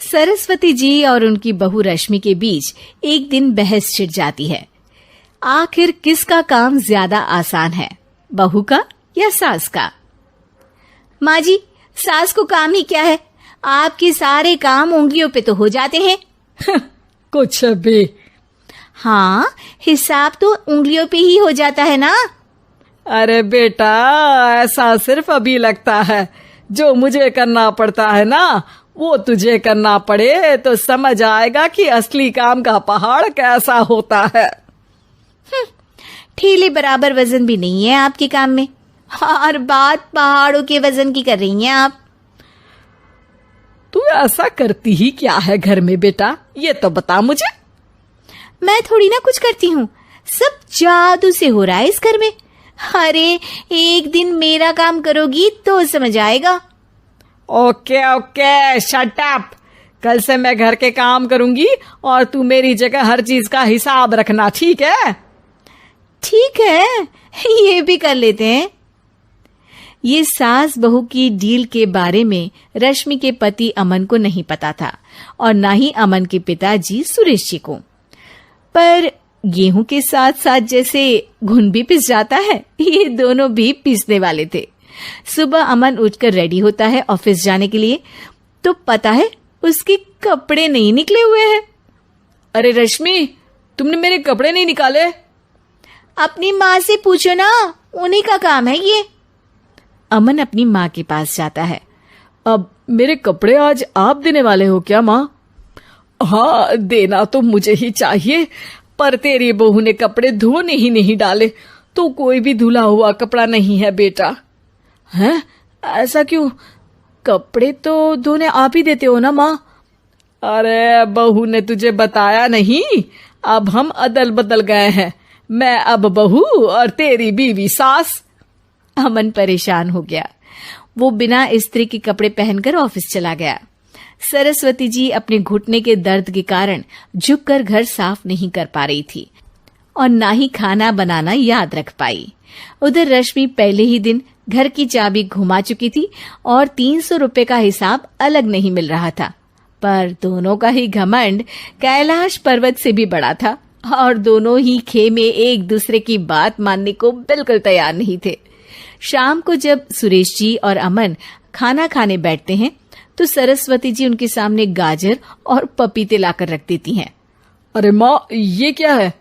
सरस्वती जी और उनकी बहू रश्मि के बीच एक दिन बहस छिड़ जाती है। आखिर किसका काम ज्यादा आसान है, बहू का या सास का? माँ जी, सास को काम ही क्या है, आपके सारे काम उंगलियों पे तो हो जाते हैं। कुछ भी। हाँ, हिसाब तो उंगलियों पे ही हो जाता है ना। अरे बेटा, ऐसा सिर्फ अभी लगता है। जो मुझे करना पड़ता है ना, वो तुझे करना पड़े तो समझ आएगा कि असली काम का पहाड़ कैसा होता है। ठेले बराबर वजन भी नहीं है आपके काम में, और बात पहाड़ों के वजन की कर रही हैं आप। तू ऐसा करती ही क्या है घर में बेटा, ये तो बता मुझे। मैं थोड़ी ना कुछ करती हूँ, सब जादू से हो रहा है इस घर में। अरे एक दिन मेरा काम करोगी तो समझ आएगा। Okay okay, shut up. कल से मैं घर के काम करूंगी और तू मेरी जगह हर चीज का हिसाब रखना, ठीक है? ठीक है, ये भी कर लेते हैं। ये सास बहू की डील के बारे में रश्मि के पति अमन को नहीं पता था और ना ही अमन के पिताजी सुरेश जी को। पर गेहूं के साथ साथ जैसे घुन भी पिस जाता है, ये दोनों भी पीसने वाले थे। सुबह अमन उठकर रेडी होता है ऑफिस जाने के लिए, तो पता है उसके कपड़े नहीं निकले हुए हैं। अरे रश्मि, तुमने मेरे कपड़े नहीं निकाले? अपनी माँ से पूछो ना, उन्हीं का काम है ये। अमन अपनी माँ के पास जाता है। अब मेरे कपड़े आज आप देने वाले हो क्या माँ? हाँ, देना तो मुझे ही चाहिए, पर तेरी बहू ने कपड़े धोने ही नहीं डाले, तो कोई भी धुला हुआ कपड़ा नहीं है बेटा। हैं? ऐसा क्यों? कपड़े तो धोने आप ही देते हो ना माँ? अरे बहू ने तुझे बताया नहीं, अब हम अदल बदल गए हैं। मैं अब बहू और तेरी बीवी सास। अमन परेशान हो गया। वो बिना इस्त्री के कपड़े पहनकर ऑफिस चला गया। सरस्वती जी अपने घुटने के दर्द के कारण झुककर घर साफ नहीं कर पा रही थी और ना ही खाना बनाना याद रख पाई। उधर रश्मि पहले ही दिन घर की चाबी घुमा चुकी थी और 300 रुपए का हिसाब अलग नहीं मिल रहा था। पर दोनों का ही घमंड कैलाश पर्वत से भी बड़ा था और दोनों ही खेमे एक दूसरे की बात मानने को बिल्कुल तैयार नहीं थे। शाम को जब सुरेश जी और अमन खाना खाने बैठते हैं तो सरस्वती जी उनके सामने गाजर और पपीते लाकर रख देती हैं। अरे माँ, ये क्या है?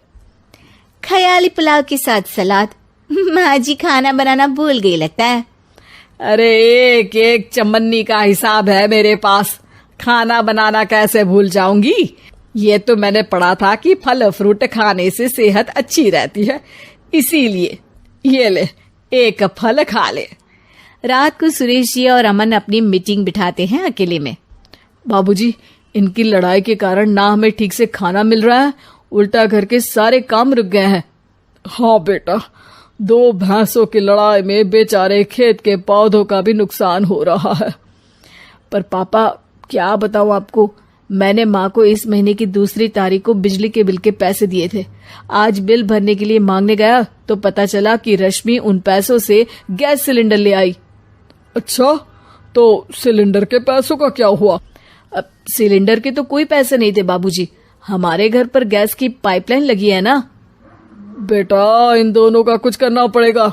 ख्याली पुलाव के साथ सलाद। माँ जी खाना बनाना भूल गई लगता है। अरे एक एक चमन्नी का हिसाब है मेरे पास, खाना बनाना कैसे भूल जाऊंगी? ये तो मैंने पढ़ा था कि फल फ्रूट खाने से सेहत अच्छी रहती है, इसीलिए ये ले, एक फल खा ले। रात को सुरेश जी और अमन अपनी मीटिंग बिठाते हैं अकेले में। बाबूजी, इनकी लड़ाई के कारण ना हमें ठीक से खाना मिल रहा है, उल्टा घर के सारे काम रुक गए हैं। हाँ बेटा, 2 भैंसों की लड़ाई में बेचारे खेत के पौधों का भी नुकसान हो रहा है। पर पापा, क्या बताऊं आपको, मैंने माँ को इस महीने की 2 तारीख को बिजली के बिल के पैसे दिए थे। आज बिल भरने के लिए मांगने गया तो पता चला कि रश्मि उन पैसों से गैस सिलेंडर ले आई। अच्छा, तो सिलेंडर के पैसों का क्या हुआ? अब सिलेंडर के तो कोई पैसे नहीं थे बाबूजी, हमारे घर पर गैस की पाइपलाइन लगी है ना। बेटा, इन दोनों का कुछ करना पड़ेगा,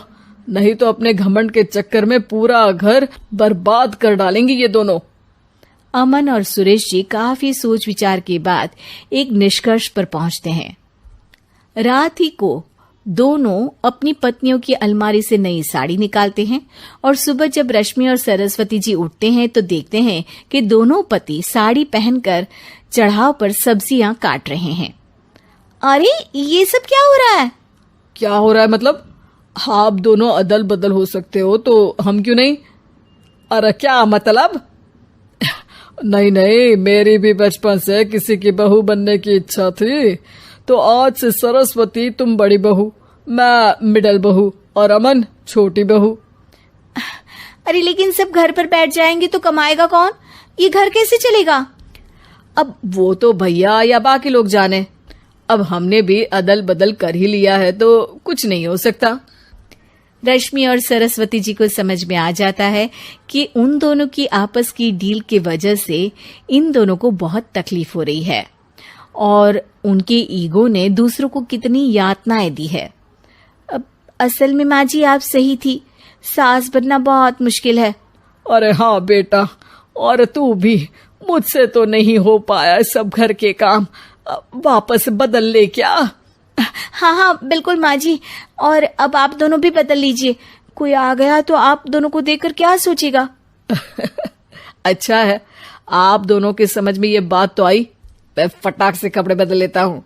नहीं तो अपने घमंड के चक्कर में पूरा घर बर्बाद कर डालेंगे ये दोनों। अमन और सुरेश जी काफी सोच विचार के बाद एक निष्कर्ष पर पहुंचते हैं। रात ही को दोनों अपनी पत्नियों की अलमारी से नई साड़ी निकालते हैं और सुबह जब रश्मि और सरस्वती जी उठते हैं तो देखते हैं कि दोनों पति साड़ी पहनकर चढ़ाव पर सब्जियां काट रहे हैं। अरे ये सब क्या हो रहा है? क्या हो रहा है मतलब? आप दोनों अदल बदल हो सकते हो तो हम क्यों नहीं? अरे क्या मतलब? नहीं नहीं, मेरी भी बचपन से किसी की बहू बनने की इच्छा थी, तो आज से सरस्वती तुम बड़ी बहू, मैं मिडल बहू और अमन छोटी बहू। अरे लेकिन सब घर पर बैठ जाएंगे तो कमाएगा कौन? ये घर कैसे चलेगा? अब वो तो भैया या बाकी लोग जाने, अब हमने भी अदल बदल कर ही लिया है तो कुछ नहीं हो सकता। रश्मि और सरस्वती जी को समझ में आ जाता है कि उन दोनों की आपस की डील की वजह से इन दोनों को बहुत तकलीफ हो रही है और उनके ईगो ने दूसरों को कितनी यातनाएं दी है। अब असल में माँ जी आप सही थी, सास बनना बहुत मुश्किल है। अरे हाँ बेटा, और तू भी, मुझसे तो नहीं हो पाया सब घर के काम, वापस बदल ले क्या? हाँ हाँ बिल्कुल माँ जी, और अब आप दोनों भी बदल लीजिए, कोई आ गया तो आप दोनों को देखकर क्या सोचेगा। अच्छा है, आप दोनों के समझ में ये बात तो आई, मैं फटाक से कपड़े बदल लेता हूँ।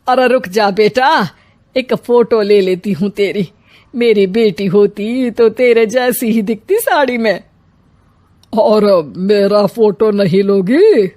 अरे रुक जा बेटा, एक फोटो ले लेती हूँ तेरी, मेरी बेटी होती तो तेरे जैसी ही दिखती साड़ी में। और मेरा फोटो नहीं लोगी?